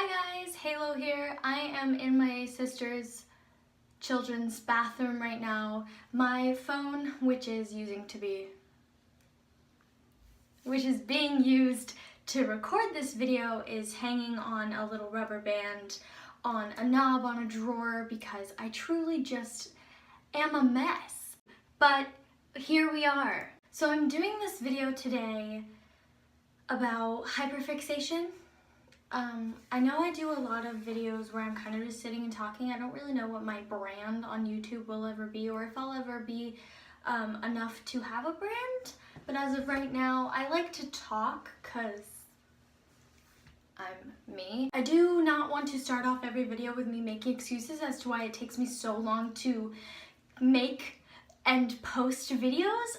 Hi guys, Halo here. I am in my sister's children's bathroom right now. My phone, which is being used to record this video, is hanging on a little rubber band on a knob on a drawer because I truly just am a mess. But here we are. So I'm doing this video today about hyperfixation. I know I do a lot of videos where I'm kind of just sitting and talking. I don't really know what my brand on YouTube will ever be, or if I'll ever be enough to have a brand. But as of right now, I like to talk because I'm me. I do not want to start off every video with me making excuses as to why it takes me so long to make and post videos.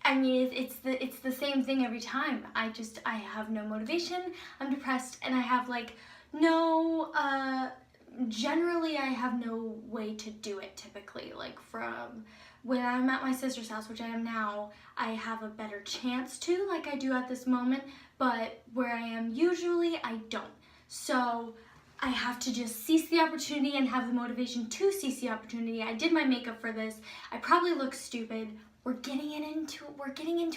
I mean, it's the same thing every time. I have no motivation, I'm depressed, and I have generally I have no way to do it typically. Like from when I'm at my sister's house, which I am now, I have a better chance to, like I do at this moment, but where I am usually, I don't. So I have to just seize the opportunity and have the motivation to seize the opportunity. I did my makeup for this. I probably look stupid. We're getting into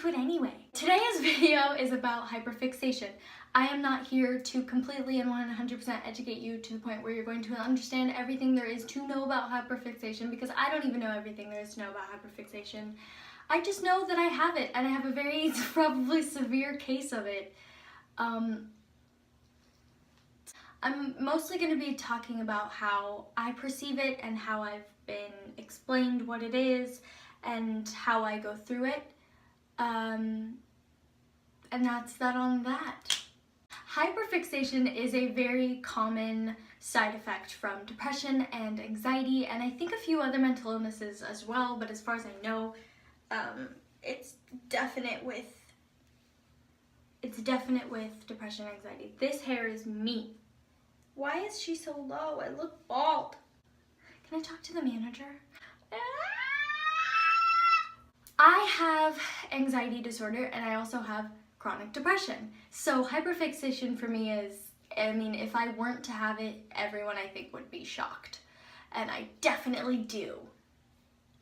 it anyway. Today's video is about hyperfixation. I am not here to completely and 100% educate you to the point where you're going to understand everything there is to know about hyperfixation, because I don't even know everything there is to know about hyperfixation. I just know that I have it, and I have a very probably severe case of it. I'm mostly going to be talking about how I perceive it and how I've been explained what it is and how I go through it, and that's that on that. Hyperfixation is a very common side effect from depression and anxiety, and I think a few other mental illnesses as well, but as far as I know, it's definite with depression and anxiety. This hair is me. Why is she so low? I look bald. Can I talk to the manager? I have anxiety disorder, and I also have chronic depression. So hyperfixation for me is, I mean, if I weren't to have it, everyone I think would be shocked. And I definitely do.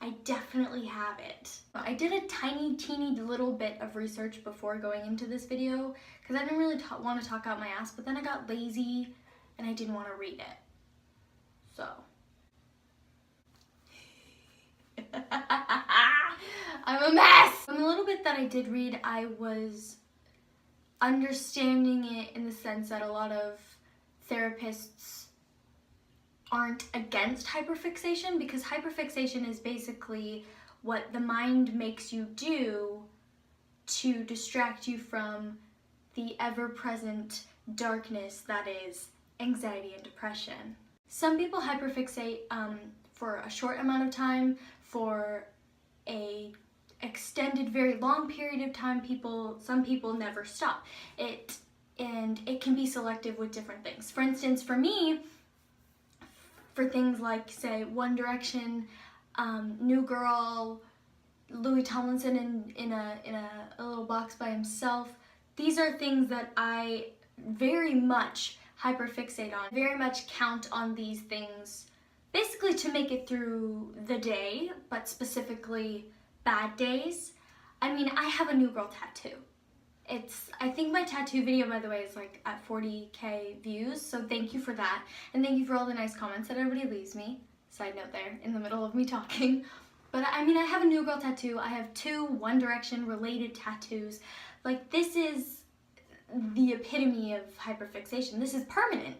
I definitely have it. I did a teeny little bit of research before going into this video because I didn't really want to talk out my ass, but then I got lazy and I didn't want to read it. So. I'm a mess! From the little bit that I did read, I was understanding it in the sense that a lot of therapists aren't against hyperfixation, because hyperfixation is basically what the mind makes you do to distract you from the ever-present darkness that is anxiety and depression. Some people hyperfixate for a short amount of time, for a extended, very long period of time. Some people never stop. And it can be selective with different things. For instance, for me, for things like, say, One Direction, New Girl, Louis Tomlinson in a little box by himself, these are things that I very much hyperfixate on, very much count on these things basically to make it through the day, but specifically bad days. I mean, I have a New Girl tattoo. I think my tattoo video, by the way, is like at 40K views, so thank you for that. And thank you for all the nice comments that everybody leaves me. Side note there, in the middle of me talking. But I mean, I have a New Girl tattoo. I have 2 One Direction related tattoos. Like, this is the epitome of hyperfixation. This is permanent.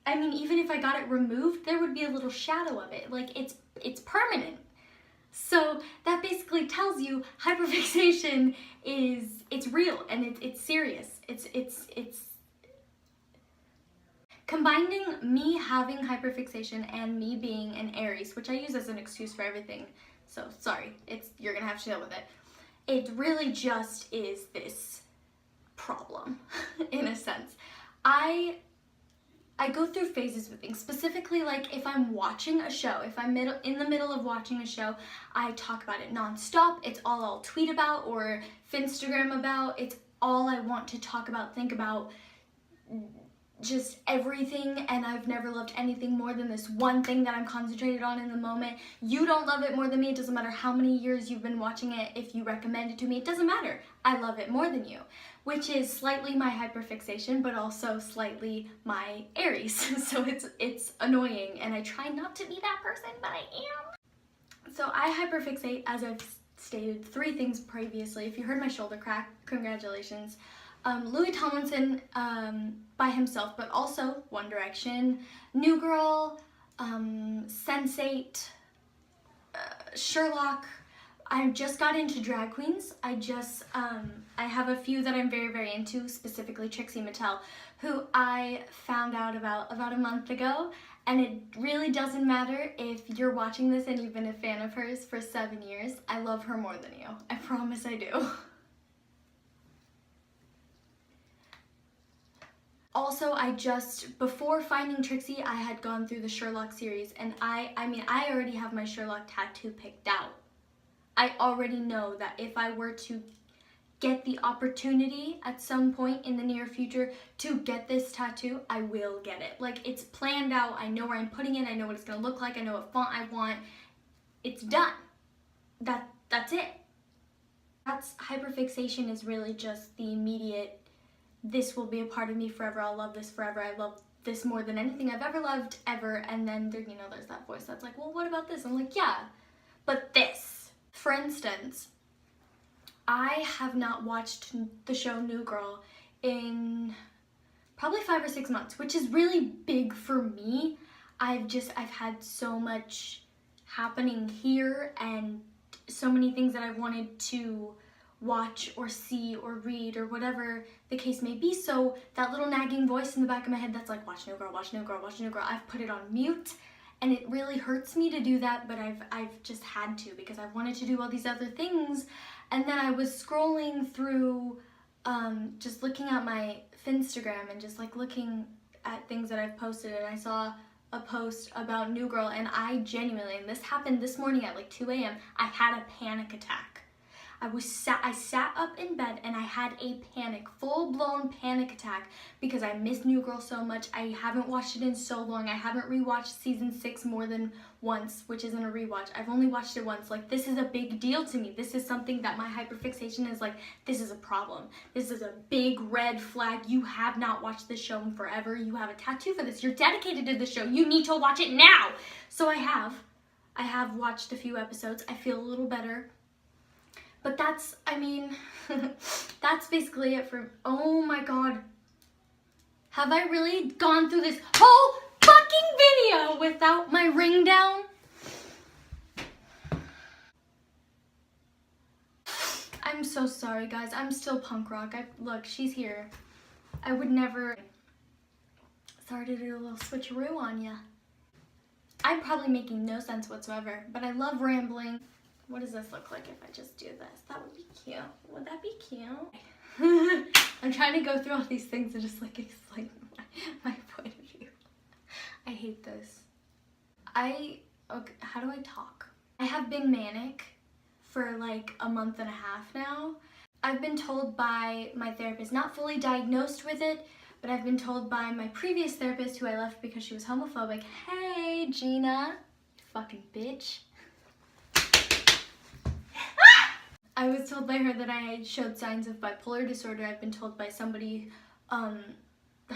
I mean, even if I got it removed, there would be a little shadow of it. Like, it's permanent. So that basically tells you hyperfixation it's real, and it's serious. It's combining me having hyperfixation and me being an Aries, which I use as an excuse for everything. So sorry, you're gonna have to deal with it. It really just is this problem in a sense. I go through phases with things, specifically like if I'm watching a show, if I'm in the middle of watching a show, I talk about it nonstop. It's all I'll tweet about or Finstagram about. It's all I want to talk about, think about, just everything, and I've never loved anything more than this one thing that I'm concentrated on in the moment. You don't love it more than me. It doesn't matter how many years you've been watching it. If you recommend it to me, it doesn't matter. I love it more than you, which is slightly my hyperfixation, but also slightly my Aries. So it's annoying, and I try not to be that person, but I am. So I hyperfixate, as I've stated 3 things previously. If you heard my shoulder crack, congratulations. Louis Tomlinson by himself, but also One Direction, New Girl, Sense8, Sherlock. I just got into drag queens. I have a few that I'm very, very into, specifically Trixie Mattel, who I found out about a month ago, and it really doesn't matter if you're watching this and you've been a fan of hers for 7 years. I love her more than you. I promise I do. Also, before finding Trixie, I had gone through the Sherlock series, and I already have my Sherlock tattoo picked out. I already know that if I were to get the opportunity at some point in the near future to get this tattoo, I will get it. Like, it's planned out. I know where I'm putting it. I know what it's gonna look like. I know what font I want. It's done. That's it. Hyperfixation is really just the immediate, this will be a part of me forever, I'll love this forever, I love this more than anything I've ever loved, ever, and then there's that voice that's like, well, what about this? I'm like, yeah, but this. For instance, I have not watched the show New Girl in probably 5 or 6 months, which is really big for me. I've had so much happening here and so many things that I wanted to watch or see or read or whatever the case may be, so that little nagging voice in the back of my head that's like, watch New Girl, watch New Girl, watch New Girl, I've put it on mute, and it really hurts me to do that, but I've just had to, because I wanted to do all these other things. And then I was scrolling through, just looking at my Finstagram and just like looking at things that I've posted, and I saw a post about New Girl, and I genuinely, and this happened this morning at like 2 a.m., I had a panic attack. I sat up in bed and I had a full-blown panic attack, because I missed New Girl so much. I haven't watched it in so long. I haven't rewatched season 6 more than once, which isn't a rewatch. I've only watched it once. Like, this is a big deal to me. This is something that my hyperfixation is like, this is a problem. This is a big red flag. You have not watched this show in forever. You have a tattoo for this. You're dedicated to the show. You need to watch it now. So I have watched a few episodes. I feel a little better. But that's basically it for, oh my god. Have I really gone through this whole fucking video without my ring down? I'm so sorry, guys. I'm still punk rock. Look, she's here. I would never. Sorry to do a little switcheroo on ya. I'm probably making no sense whatsoever, but I love rambling. What does this look like if I just do this? That would be cute. Would that be cute? I'm trying to go through all these things and just like explain my point of view. I hate this. Okay, how do I talk? I have been manic for like a month and a half now. I've been told by my therapist, not fully diagnosed with it, but I've been told by my previous therapist, who I left because she was homophobic, hey Gina, you fucking bitch. I was told by her that I showed signs of bipolar disorder. I've been told by somebody, her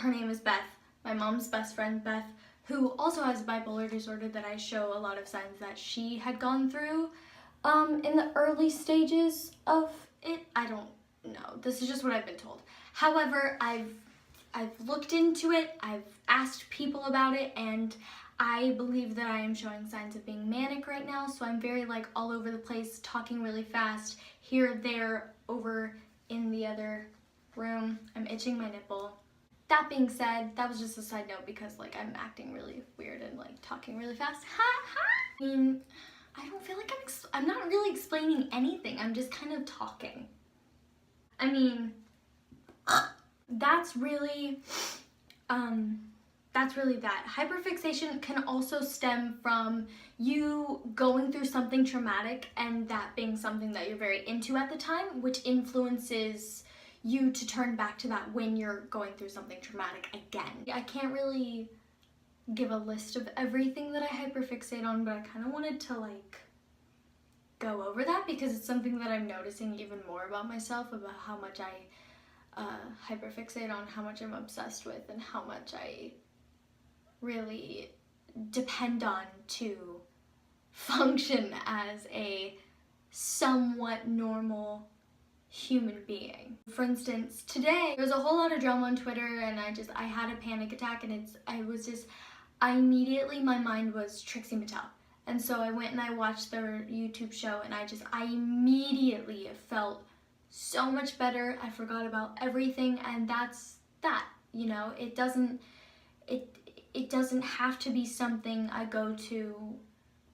name is Beth, my mom's best friend Beth, who also has bipolar disorder, that I show a lot of signs that she had gone through in the early stages of it. I don't know. This is just what I've been told. However, I've looked into it, I've asked people about it, and I believe that I am showing signs of being manic right now, so I'm very like all over the place, talking really fast, here, there, over in the other room. I'm itching my nipple. That being said, that was just a side note, because like I'm acting really weird and like talking really fast. I mean, I don't feel like I'm not really explaining anything. I'm just kind of talking. I mean, that's really that. Hyperfixation can also stem from you going through something traumatic, and that being something that you're very into at the time, which influences you to turn back to that when you're going through something traumatic again. I can't really give a list of everything that I hyperfixate on, but I kind of wanted to like go over that because it's something that I'm noticing even more about myself, about how much I hyperfixate on, how much I'm obsessed with, and how much I really depend on to function as a somewhat normal human being. For instance, today there was a whole lot of drama on Twitter and I had a panic attack, and I immediately, my mind was Trixie Mattel. And so I went and I watched their YouTube show, and I immediately felt so much better. I forgot about everything, and that's that, you know. It doesn't have to be something I go to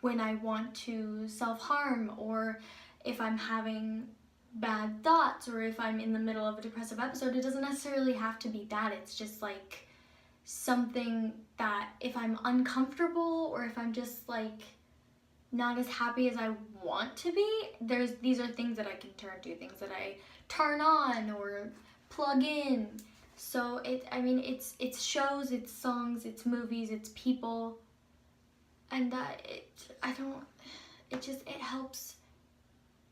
when I want to self-harm, or if I'm having bad thoughts, or if I'm in the middle of a depressive episode. It doesn't necessarily have to be that. It's just like something that if I'm uncomfortable, or if I'm just like not as happy as I want to be, these are things that I can turn to, things that I turn on or plug in. So it's shows, it's songs, it's movies, it's people, and it helps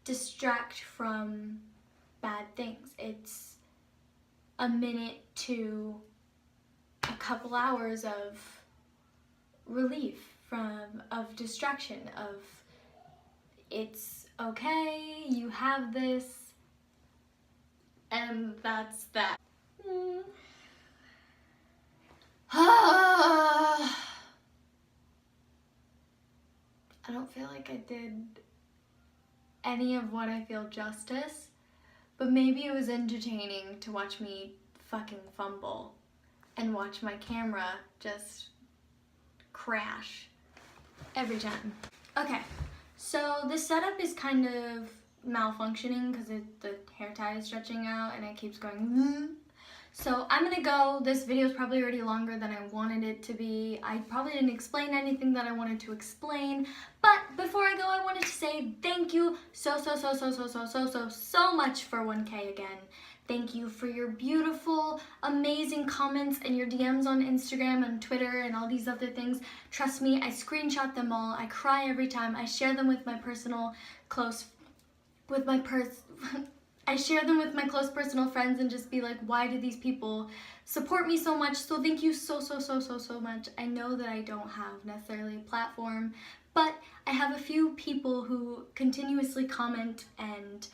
distract from bad things. It's a minute to a couple hours of relief of distraction, of it's okay, you have this, and that's that. I don't feel like I did any of what I feel justice, but maybe it was entertaining to watch me fucking fumble and watch my camera just crash every time. Okay, so this setup is kind of malfunctioning because the hair tie is stretching out and it keeps going. So I'm gonna go. This video is probably already longer than I wanted it to be. I probably didn't explain anything that I wanted to explain, but before I go, I wanted to say thank you so much for 1K again. Thank you for your beautiful, amazing comments and your DMs on Instagram and Twitter and all these other things. Trust me, I screenshot them all. I cry every time. I share them with my I share them with my close personal friends and just be like, why do these people support me so much? So thank you so much. I know that I don't have necessarily a platform, but I have a few people who continuously comment and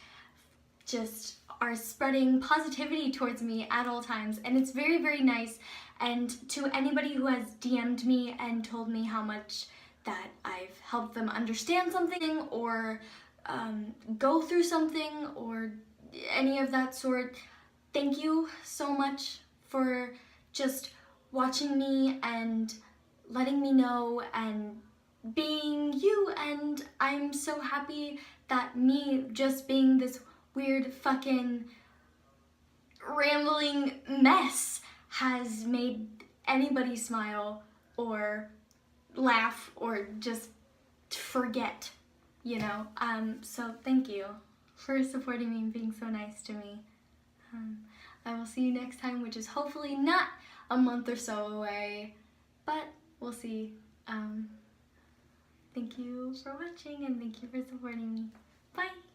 just are spreading positivity towards me at all times, and it's very, very nice. And to anybody who has DM'd me and told me how much that I've helped them understand something or go through something or any of that sort, thank you so much for just watching me and letting me know and being you. And I'm so happy that me just being this weird fucking rambling mess has made anybody smile or laugh or just forget, you know. So thank you for supporting me and being so nice to me. I will see you next time, which is hopefully not a month or so away, but we'll see. Thank you for watching and thank you for supporting me. Bye!